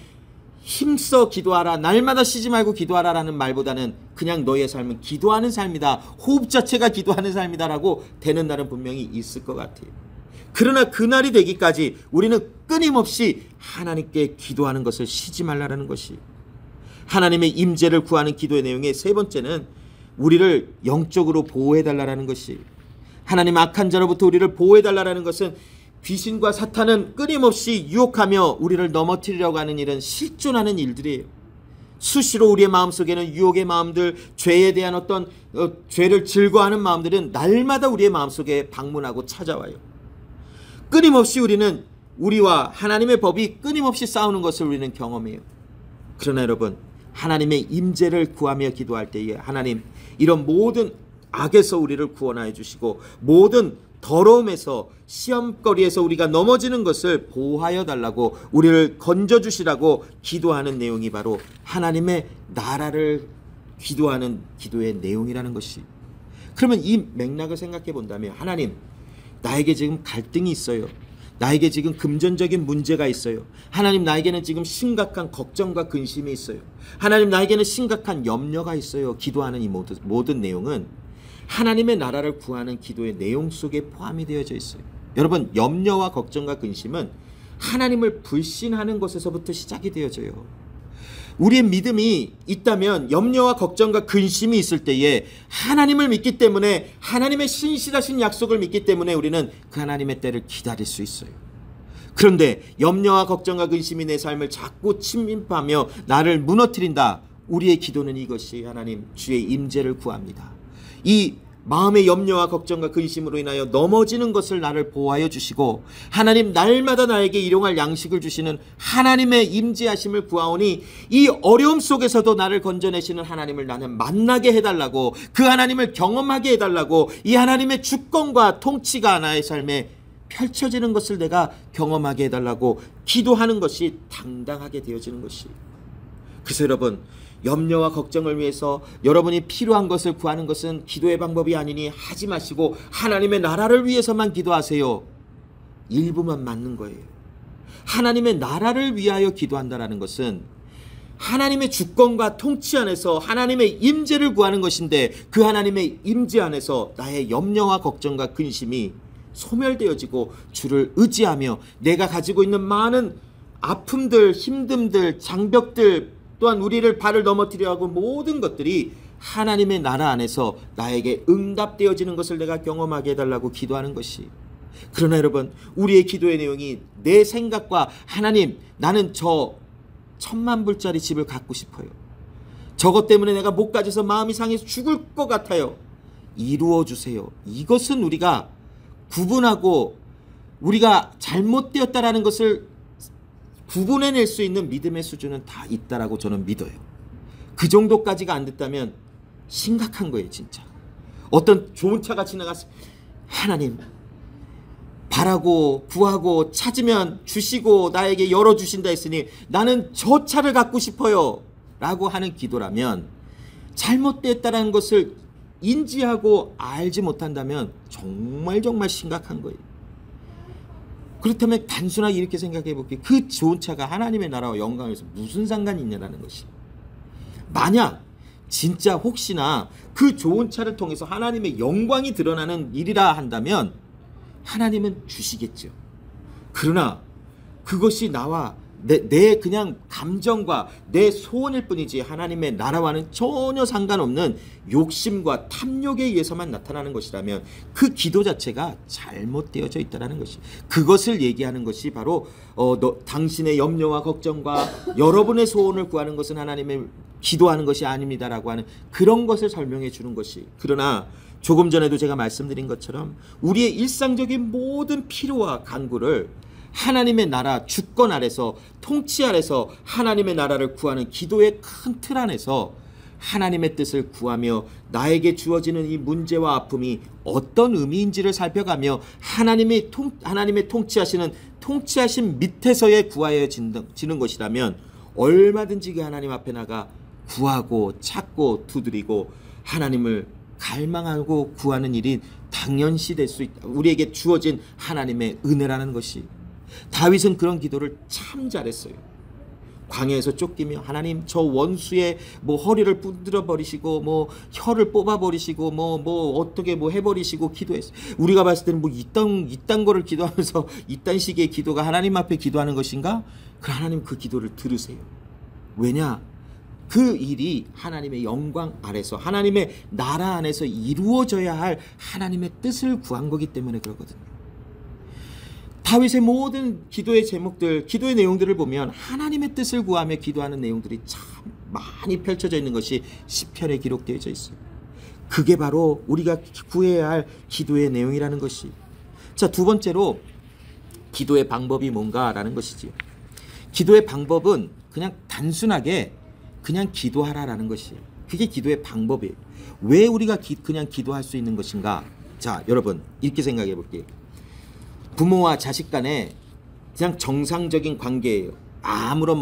A: 힘써 기도하라, 날마다 쉬지 말고 기도하라라는 말보다는 그냥 너의 삶은 기도하는 삶이다, 호흡 자체가 기도하는 삶이다라고 되는 날은 분명히 있을 것 같아요. 그러나 그날이 되기까지 우리는 끊임없이 하나님께 기도하는 것을 쉬지 말라라는 것이, 하나님의 임재를 구하는 기도의 내용의 세 번째는 우리를 영적으로 보호해달라는 것이, 하나님 악한 자로부터 우리를 보호해달라는 것은 귀신과 사탄은 끊임없이 유혹하며 우리를 넘어뜨리려고 하는 일은 실존하는 일들이에요. 수시로 우리의 마음속에는 유혹의 마음들, 죄에 대한 어떤 죄를 즐거워하는 마음들은 날마다 우리의 마음속에 방문하고 찾아와요. 끊임없이 우리는 우리와 하나님의 법이 끊임없이 싸우는 것을 우리는 경험해요. 그러나 여러분, 하나님의 임재를 구하며 기도할 때에 하나님, 이런 모든 악에서 우리를 구원하여 주시고 모든 더러움에서, 시험거리에서 우리가 넘어지는 것을 보호하여 달라고, 우리를 건져주시라고 기도하는 내용이 바로 하나님의 나라를 기도하는 기도의 내용이라는 것이. 그러면 이 맥락을 생각해 본다면, 하나님, 나에게 지금 갈등이 있어요. 나에게 지금 금전적인 문제가 있어요. 하나님, 나에게는 지금 심각한 걱정과 근심이 있어요. 하나님, 나에게는 심각한 염려가 있어요. 기도하는 이 모든 내용은 하나님의 나라를 구하는 기도의 내용 속에 포함이 되어져 있어요. 여러분, 염려와 걱정과 근심은 하나님을 불신하는 것에서부터 시작이 되어져요. 우리의 믿음이 있다면 염려와 걱정과 근심이 있을 때에 하나님을 믿기 때문에, 하나님의 신실하신 약속을 믿기 때문에 우리는 그 하나님의 때를 기다릴 수 있어요. 그런데 염려와 걱정과 근심이 내 삶을 자꾸 침입하며 나를 무너뜨린다. 우리의 기도는 이것이 하나님 주의 임재를 구합니다. 이 마음의 염려와 걱정과 근심으로 인하여 넘어지는 것을 나를 보호하여 주시고 하나님 날마다 나에게 일용할 양식을 주시는 하나님의 임재하심을 구하오니 이 어려움 속에서도 나를 건져내시는 하나님을 나는 만나게 해달라고, 그 하나님을 경험하게 해달라고, 이 하나님의 주권과 통치가 나의 삶에 펼쳐지는 것을 내가 경험하게 해달라고 기도하는 것이 당당하게 되어지는 것이. 그래서 여러분, 염려와 걱정을 위해서 여러분이 필요한 것을 구하는 것은 기도의 방법이 아니니 하지 마시고 하나님의 나라를 위해서만 기도하세요. 일부만 맞는 거예요. 하나님의 나라를 위하여 기도한다는 것은 하나님의 주권과 통치 안에서 하나님의 임재를 구하는 것인데, 그 하나님의 임재 안에서 나의 염려와 걱정과 근심이 소멸되어지고 주를 의지하며 내가 가지고 있는 많은 아픔들, 힘듦들, 장벽들, 또한 우리를 발을 넘어뜨려 하고 모든 것들이 하나님의 나라 안에서 나에게 응답되어지는 것을 내가 경험하게 해달라고 기도하는 것이. 그러나 여러분, 우리의 기도의 내용이 내 생각과 하나님, 나는 저 10,000불짜리 집을 갖고 싶어요. 저것 때문에 내가 못 가져서 마음이 상해서 죽을 것 같아요. 이루어 주세요. 이것은 우리가 구분하고 우리가 잘못되었다라는 것을 구분해낼 수 있는 믿음의 수준은 다 있다라고 저는 믿어요. 그 정도까지가 안 됐다면 심각한 거예요, 진짜. 어떤 좋은 차가 지나가서 하나님, 바라고 구하고 찾으면 주시고 나에게 열어주신다 했으니 나는 저 차를 갖고 싶어요 라고 하는 기도라면, 잘못됐다는 것을 인지하고 알지 못한다면 정말 심각한 거예요. 그렇다면 단순하게 이렇게 생각해 볼게요. 그 좋은 차가 하나님의 나라와 영광에서 무슨 상관이 있냐라는 것이. 만약 진짜 혹시나 그 좋은 차를 통해서 하나님의 영광이 드러나는 일이라 한다면 하나님은 주시겠죠. 그러나 그것이 나와 내 그냥 감정과 내 소원일 뿐이지 하나님의 나라와는 전혀 상관없는 욕심과 탐욕에 의해서만 나타나는 것이라면 그 기도 자체가 잘못되어져 있다는 것이, 그것을 얘기하는 것이 바로 당신의 염려와 걱정과 여러분의 소원을 구하는 것은 하나님의 기도하는 것이 아닙니다라고 하는 그런 것을 설명해 주는 것이. 그러나 조금 전에도 제가 말씀드린 것처럼 우리의 일상적인 모든 필요와 간구를 하나님의 나라 주권 아래서, 통치 아래서 하나님의 나라를 구하는 기도의 큰 틀 안에서 하나님의 뜻을 구하며 나에게 주어지는 이 문제와 아픔이 어떤 의미인지를 살펴가며 하나님의 통치하신 밑에서의 구하여지는 것이라면 얼마든지 그 하나님 앞에 나가 구하고 찾고 두드리고 하나님을 갈망하고 구하는 일이 당연시 될 수 있다. 우리에게 주어진 하나님의 은혜라는 것이. 다윗은 그런 기도를 참 잘했어요. 광야에서 쫓기며 하나님 저 원수의 허리를 부드러 버리시고 혀를 뽑아 버리시고 어떻게 해버리시고 기도했어요. 우리가 봤을 때는 이딴 거를 기도하면서 이딴 식의 기도가 하나님 앞에 기도하는 것인가? 그 하나님 그 기도를 들으세요. 왜냐? 그 일이 하나님의 영광 아래서 하나님의 나라 안에서 이루어져야 할 하나님의 뜻을 구한 거기 때문에 그러거든요. 다윗의 모든 기도의 제목들, 기도의 내용들을 보면 하나님의 뜻을 구하며 기도하는 내용들이 참 많이 펼쳐져 있는 것이 시편에 기록되어 있어요. 그게 바로 우리가 구해야 할 기도의 내용이라는 것이. 자, 두 번째로 기도의 방법이 뭔가라는 것이지요. 기도의 방법은 그냥 단순하게 그냥 기도하라라는 것이에요. 그게 기도의 방법이에요. 왜 우리가 그냥 기도할 수 있는 것인가? 자, 여러분 이렇게 생각해 볼게요. 부모와 자식 간에 그냥 정상적인 관계예요. 아무런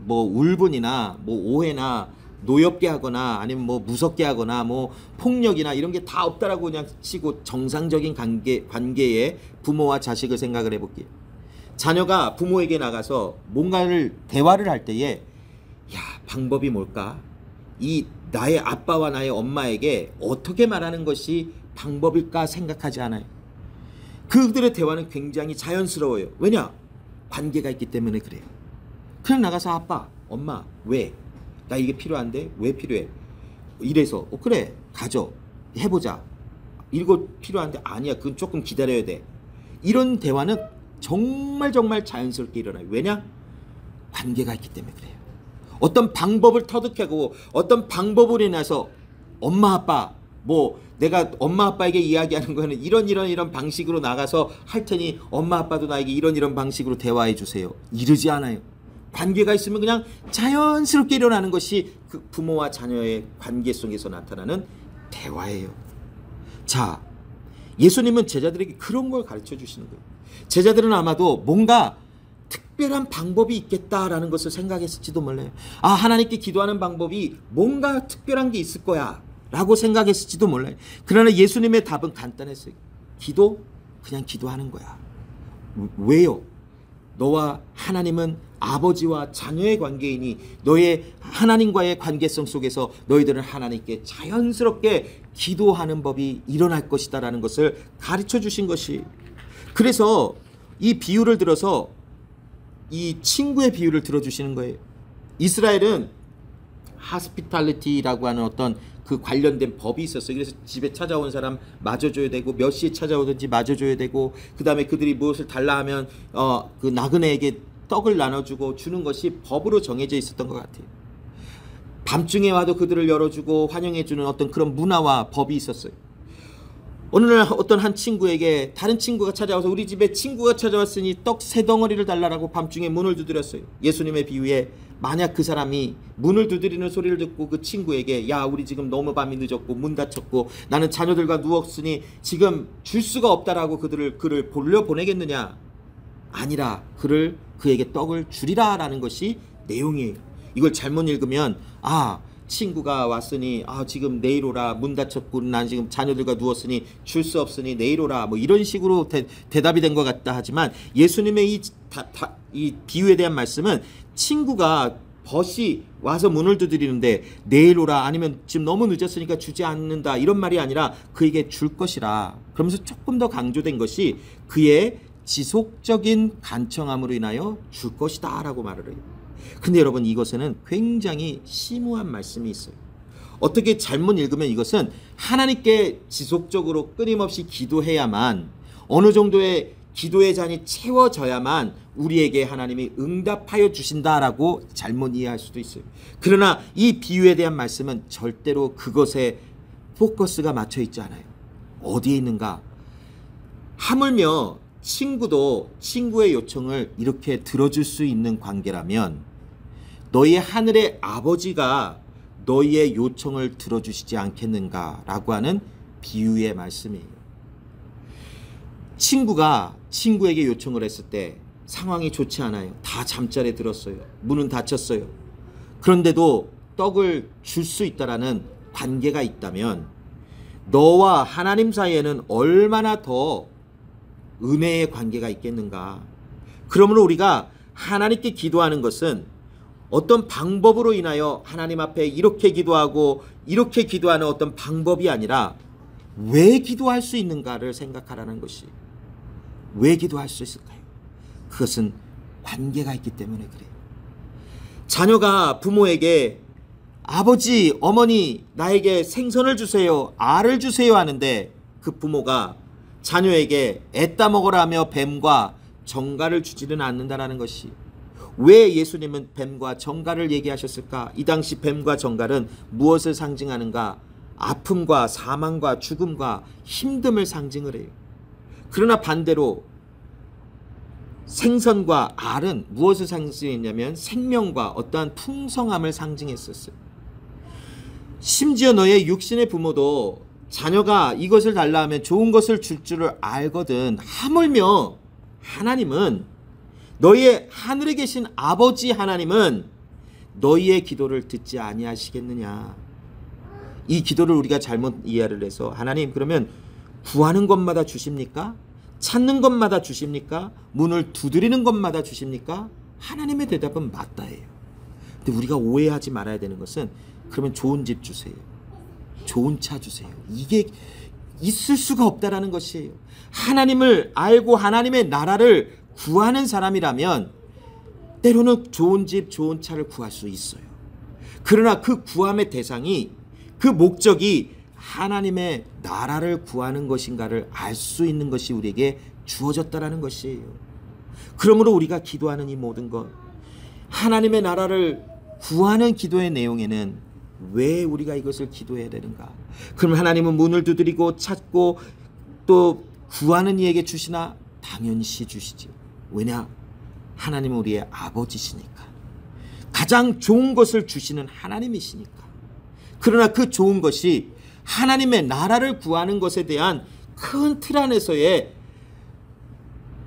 A: 울분이나 오해나 노엽게 하거나 아니면 무섭게 하거나 폭력이나 이런 게 다 없다라고 그냥 치고 정상적인 관계에 부모와 자식을 생각을 해볼게요. 자녀가 부모에게 나가서 뭔가를 대화를 할 때에 방법이 뭘까? 이 나의 아빠와 나의 엄마에게 어떻게 말하는 것이 방법일까 생각하지 않아요. 그들의 대화는 굉장히 자연스러워요. 왜냐? 관계가 있기 때문에 그래요. 그냥 나가서 아빠, 엄마, 왜? 나 이게 필요한데? 왜 필요해? 이래서 그래, 가져, 해보자. 이거 필요한데? 아니야, 그건 조금 기다려야 돼. 이런 대화는 정말 자연스럽게 일어나요. 왜냐? 관계가 있기 때문에 그래요. 어떤 방법을 터득하고 어떤 방법으로 인해서 엄마 아빠 내가 엄마 아빠에게 이야기하는 거는 이런 방식으로 나가서 할 테니 엄마 아빠도 나에게 이런 방식으로 대화해 주세요. 이러지 않아요. 관계가 있으면 그냥 자연스럽게 일어나는 것이 그 부모와 자녀의 관계 속에서 나타나는 대화예요. 자, 예수님은 제자들에게 그런 걸 가르쳐 주시는 거예요. 제자들은 아마도 뭔가 특별한 방법이 있겠다라는 것을 생각했을지도 몰라요. 하나님께 기도하는 방법이 뭔가 특별한 게 있을 거야 라고 생각했을지도 몰라요. 그러나 예수님의 답은 간단했어요. 기도? 그냥 기도하는 거야. 왜요? 너와 하나님은 아버지와 자녀의 관계이니 너의 하나님과의 관계성 속에서 너희들은 하나님께 자연스럽게 기도하는 법이 일어날 것이다 라는 것을 가르쳐 주신 것이, 그래서 이 비유를 들어서 이 친구의 비유를 들어주시는 거예요. 이스라엘은 하스피탈리티라고 하는 어떤 그 관련된 법이 있었어요. 그래서 집에 찾아온 사람 맞아줘야 되고, 몇 시에 찾아오든지 맞아줘야 되고, 그 다음에 그들이 무엇을 달라 하면 그 나그네에게 떡을 나눠주고 주는 것이 법으로 정해져 있었던 것 같아요. 밤중에 와도 그들을 열어주고 환영해주는 어떤 그런 문화와 법이 있었어요. 어느 날 어떤 한 친구에게 다른 친구가 찾아와서 우리 집에 친구가 찾아왔으니 떡 3덩어리를 달라고 밤중에 문을 두드렸어요. 예수님의 비유에 만약 그 사람이 문을 두드리는 소리를 듣고 그 친구에게 야, 우리 지금 너무 밤이 늦었고 문 닫혔고 나는 자녀들과 누웠으니 지금 줄 수가 없다라고 그를 돌려보내겠느냐? 아니라 그에게 떡을 주리라 라는 것이 내용이에요. 이걸 잘못 읽으면 친구가 왔으니 지금 내일 오라, 문 닫혔고 난 지금 자녀들과 누웠으니 줄 수 없으니 내일 오라, 이런 식으로 대답이 된 것 같다 하지만 예수님의 이 비유에 대한 말씀은 친구가 벗이 와서 문을 두드리는데 내일 오라 아니면 지금 너무 늦었으니까 주지 않는다 이런 말이 아니라 그에게 줄 것이라, 그러면서 조금 더 강조된 것이 그의 지속적인 간청함으로 인하여 줄 것이다 라고 말을 해요. 근데 여러분, 이것에는 굉장히 심오한 말씀이 있어요. 어떻게 잘못 읽으면 이것은 하나님께 지속적으로 끊임없이 기도해야만, 어느 정도의 기도의 잔이 채워져야만 우리에게 하나님이 응답하여 주신다라고 잘못 이해할 수도 있어요. 그러나 이 비유에 대한 말씀은 절대로 그것에 포커스가 맞춰 있지 않아요. 어디에 있는가? 하물며 친구도 친구의 요청을 이렇게 들어줄 수 있는 관계라면 너희의 하늘의 아버지가 너희의 요청을 들어주시지 않겠는가라고 하는 비유의 말씀이에요. 친구가 친구에게 요청을 했을 때 상황이 좋지 않아요. 다 잠자리에 들었어요. 문은 닫혔어요. 그런데도 떡을 줄 수 있다라는 관계가 있다면 너와 하나님 사이에는 얼마나 더 은혜의 관계가 있겠는가. 그러므로 우리가 하나님께 기도하는 것은 어떤 방법으로 인하여 하나님 앞에 이렇게 기도하고 이렇게 기도하는 어떤 방법이 아니라 왜 기도할 수 있는가를 생각하라는 것이. 왜 기도할 수 있을까요? 그것은 관계가 있기 때문에 그래요. 자녀가 부모에게 아버지, 어머니 나에게 생선을 주세요, 알을 주세요 하는데 그 부모가 자녀에게 애따 먹으라며 뱀과 정갈을 주지는 않는다라는 것이. 왜 예수님은 뱀과 정갈을 얘기하셨을까? 이 당시 뱀과 정갈은 무엇을 상징하는가? 아픔과 사망과 죽음과 힘듦을 상징을 해요. 그러나 반대로 생선과 알은 무엇을 상징했냐면 생명과 어떠한 풍성함을 상징했었어요. 심지어 너의 육신의 부모도 자녀가 이것을 달라 하면 좋은 것을 줄 줄을 알거든. 하물며 하나님은, 너희의 하늘에 계신 아버지 하나님은 너희의 기도를 듣지 아니하시겠느냐. 이 기도를 우리가 잘못 이해를 해서 하나님 그러면 구하는 것마다 주십니까? 찾는 것마다 주십니까? 문을 두드리는 것마다 주십니까? 하나님의 대답은 맞다예요. 근데 우리가 오해하지 말아야 되는 것은 그러면 좋은 집 주세요, 좋은 차 주세요, 이게 있을 수가 없다라는 것이에요. 하나님을 알고 하나님의 나라를 구하는 사람이라면 때로는 좋은 집, 좋은 차를 구할 수 있어요. 그러나 그 구함의 대상이, 그 목적이 하나님의 나라를 구하는 것인가를 알 수 있는 것이 우리에게 주어졌다라는 것이에요. 그러므로 우리가 기도하는 이 모든 것, 하나님의 나라를 구하는 기도의 내용에는 왜 우리가 이것을 기도해야 되는가? 그럼 하나님은 문을 두드리고 찾고 또 구하는 이에게 주시나? 당연시 주시지. 왜냐? 하나님은 우리의 아버지시니까. 가장 좋은 것을 주시는 하나님이시니까. 그러나 그 좋은 것이 하나님의 나라를 구하는 것에 대한 큰 틀 안에서의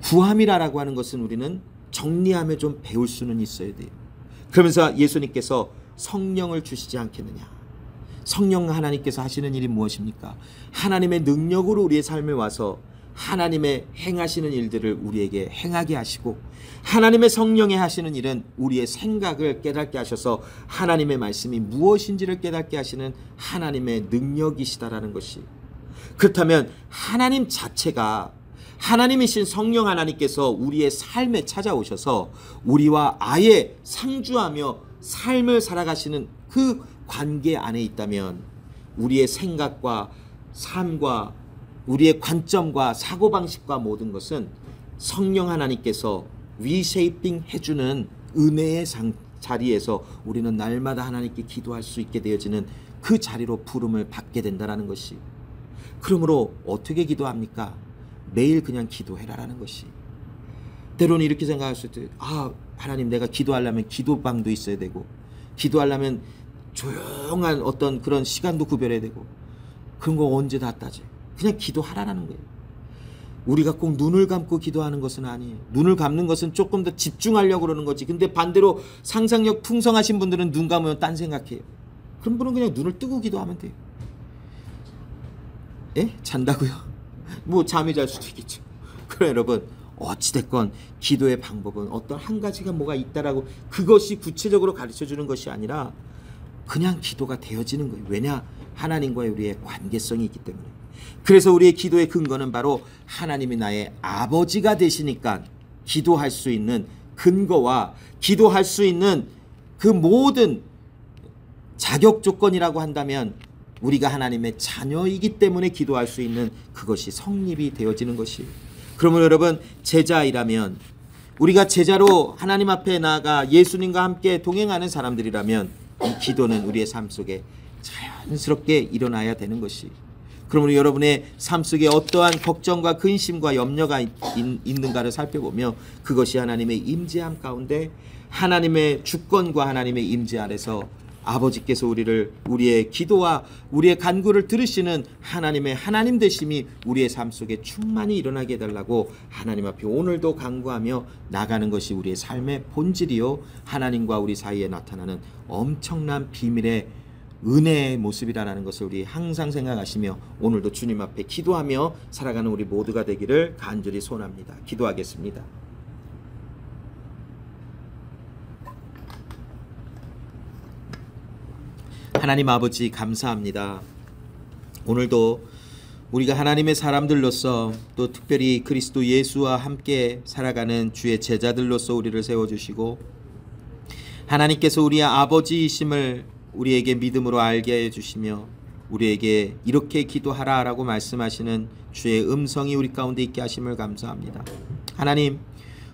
A: 구함이라고 하는 것은 우리는 정리하며 좀 배울 수는 있어야 돼요. 그러면서 예수님께서 성령을 주시지 않겠느냐. 성령 하나님께서 하시는 일이 무엇입니까? 하나님의 능력으로 우리의 삶에 와서 하나님의 행하시는 일들을 우리에게 행하게 하시고, 하나님의 성령이 하시는 일은 우리의 생각을 깨닫게 하셔서 하나님의 말씀이 무엇인지를 깨닫게 하시는 하나님의 능력이시다라는 것이, 그렇다면 하나님 자체가, 하나님이신 성령 하나님께서 우리의 삶에 찾아오셔서 우리와 아예 상주하며 삶을 살아가시는 그 관계 안에 있다면 우리의 생각과 삶과 우리의 관점과 사고방식과 모든 것은 성령 하나님께서 리쉐이핑 해주는 은혜의 자리에서 우리는 날마다 하나님께 기도할 수 있게 되어지는 그 자리로 부름을 받게 된다는 것이, 그러므로 어떻게 기도합니까? 매일 그냥 기도해라라는 것이. 때로는 이렇게 생각할 수 있어요. 하나님, 내가 기도하려면 기도방도 있어야 되고, 기도하려면 조용한 어떤 그런 시간도 구별해야 되고, 그런 거 언제 다 따져. 그냥 기도하라는 거예요. 우리가 꼭 눈을 감고 기도하는 것은 아니에요. 눈을 감는 것은 조금 더 집중하려고 그러는 거지. 근데 반대로 상상력 풍성하신 분들은 눈 감으면 딴 생각해요. 그런 분은 그냥 눈을 뜨고 기도하면 돼요. 예? 잔다고요? 뭐 잠이 잘 수도 있겠죠. 그래 여러분, 어찌됐건 기도의 방법은 어떤 한 가지가 뭐가 있다라고 그것이 구체적으로 가르쳐주는 것이 아니라 그냥 기도가 되어지는 거예요. 왜냐? 하나님과의 우리의 관계성이 있기 때문에. 그래서 우리의 기도의 근거는 바로 하나님이 나의 아버지가 되시니까 기도할 수 있는 근거와 기도할 수 있는 그 모든 자격 조건이라고 한다면 우리가 하나님의 자녀이기 때문에 기도할 수 있는 그것이 성립이 되어지는 것이. 그러면 여러분, 제자이라면, 우리가 제자로 하나님 앞에 나아가 예수님과 함께 동행하는 사람들이라면 이 기도는 우리의 삶 속에 자연스럽게 일어나야 되는 것이. 그러므로 여러분의 삶 속에 어떠한 걱정과 근심과 염려가 있는가를 살펴보며 그것이 하나님의 임재함 가운데, 하나님의 주권과 하나님의 임재 아래서 아버지께서 우리의 기도와 우리의 간구를 들으시는 하나님의 하나님 되심이 우리의 삶 속에 충만히 일어나게 해달라고 하나님 앞에 오늘도 간구하며 나가는 것이 우리의 삶의 본질이요, 하나님과 우리 사이에 나타나는 엄청난 비밀의 은혜의 모습이라는 것을 우리 항상 생각하시며 오늘도 주님 앞에 기도하며 살아가는 우리 모두가 되기를 간절히 소원합니다. 기도하겠습니다. 하나님 아버지, 감사합니다. 오늘도 우리가 하나님의 사람들로서 또 특별히 그리스도 예수와 함께 살아가는 주의 제자들로서 우리를 세워주시고, 하나님께서 우리의 아버지이심을 우리에게 믿음으로 알게 해주시며 우리에게 이렇게 기도하라 라고 말씀하시는 주의 음성이 우리 가운데 있게 하심을 감사합니다. 하나님,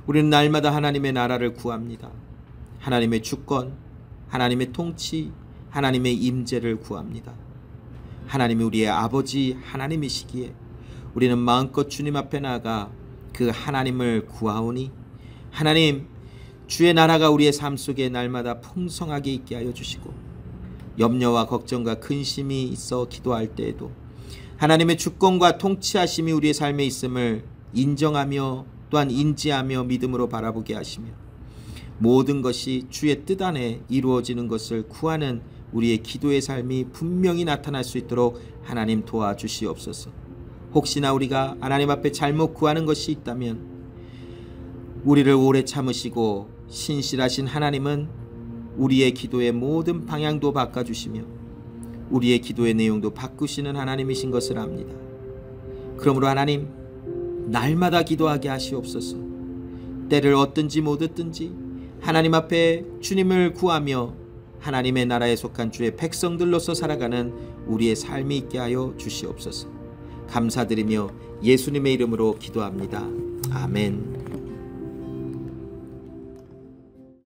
A: 우리는 날마다 하나님의 나라를 구합니다. 하나님의 주권, 하나님의 통치, 하나님의 임재를 구합니다. 하나님이 우리의 아버지 하나님이시기에 우리는 마음껏 주님 앞에 나아가 그 하나님을 구하오니, 하나님, 주의 나라가 우리의 삶 속에 날마다 풍성하게 있게 하여 주시고, 염려와 걱정과 근심이 있어 기도할 때에도 하나님의 주권과 통치하심이 우리의 삶에 있음을 인정하며 또한 인지하며 믿음으로 바라보게 하시며 모든 것이 주의 뜻 안에 이루어지는 것을 구하는 우리의 기도의 삶이 분명히 나타날 수 있도록 하나님 도와주시옵소서. 혹시나 우리가 하나님 앞에 잘못 구하는 것이 있다면 우리를 오래 참으시고 신실하신 하나님은 우리의 기도의 모든 방향도 바꿔주시며 우리의 기도의 내용도 바꾸시는 하나님이신 것을 압니다. 그러므로 하나님, 날마다 기도하게 하시옵소서. 때를 얻든지 못 얻든지 하나님 앞에 주님을 구하며 하나님의 나라에 속한 주의 백성들로서 살아가는 우리의 삶이 있게 하여 주시옵소서. 감사드리며 예수님의 이름으로 기도합니다. 아멘.